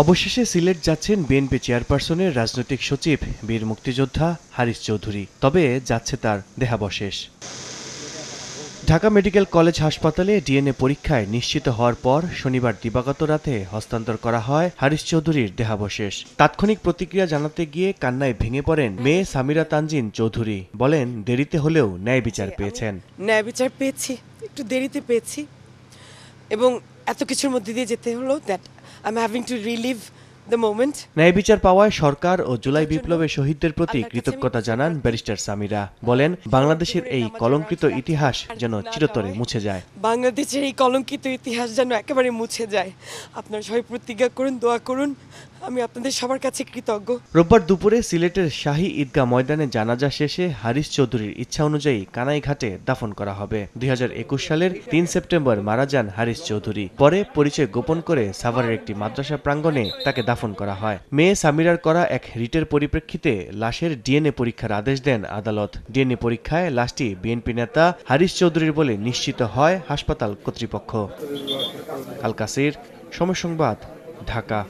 অবশেষে সিলেট যাচ্ছেন বিএনপি চেয়ারপারসনের রাজনৈতিক সচিব বীর মুক্তিযোদ্ধা হারিস চৌধুরী। তবে যাচ্ছে তার দেহাবশেষ। ঢাকা মেডিকেল কলেজ হাসপাতালে ডিএনএ পরীক্ষায় নিশ্চিত হওয়ার পর শনিবার দিবাগত রাতে হস্তান্তর করা হয় হারিস চৌধুরীর দেহাবশেষ। তাৎক্ষণিক প্রতিক্রিয়া জানাতে গিয়ে কান্নায় ভেঙে পড়েন মেয়ে সামিরা তানজিন চৌধুরী। বলেন, দেরিতে হলেও ন্যায় বিচার পেয়েছেন। ন্যায় বিচার পেয়েছি, একটু দেরিতে পেয়েছি এবং এত কিছুর মধ্যে দিয়ে যেতে হলো that I am having to relieve the moment. ন্যায় বিচার পাওয়ায় সরকার ও জুলাই বিপ্লবের শহীদদের প্রতি কৃতজ্ঞতা জানান ব্যারিস্টার সামিরা। বলেন, বাংলাদেশের এই কলঙ্কিত ইতিহাস যেন চিরতরে মুছে যায়। বাংলাদেশের এই কলঙ্কিত ইতিহাস যেন একেবারে মুছে যায়। আপনারা সবাই প্রতিজ্ঞা করুন, দোয়া করুন, আমি আপনাদের সবার কাছে কৃতজ্ঞ। রোববার দুপুরে সিলেটের শাহী ঈদগাহ ময়দানে জানাজা শেষে হারিস চৌধুরীর ইচ্ছা অনুযায়ী কানাইঘাটে দাফন করা হবে। 2021 সালের 3 সেপ্টেম্বর মারা যান হারিস চৌধুরী। পরে পরিচয় গোপন করে সাভারের একটি মাদ্রাসা প্রাঙ্গণে তাকে দাফন করা হয়। মেয়ে সামিরার করা এক রিটের পরিপ্রেক্ষিতে লাশের ডিএনএ পরীক্ষার আদেশ দেন আদালত। ডিএনএ পরীক্ষায় লাশটি বিএনপি নেতা হারিস চৌধুরীর বলে নিশ্চিত হয় হাসপাতাল কর্তৃপক্ষ। আল কাসির, সময় সংবাদ, ঢাকা।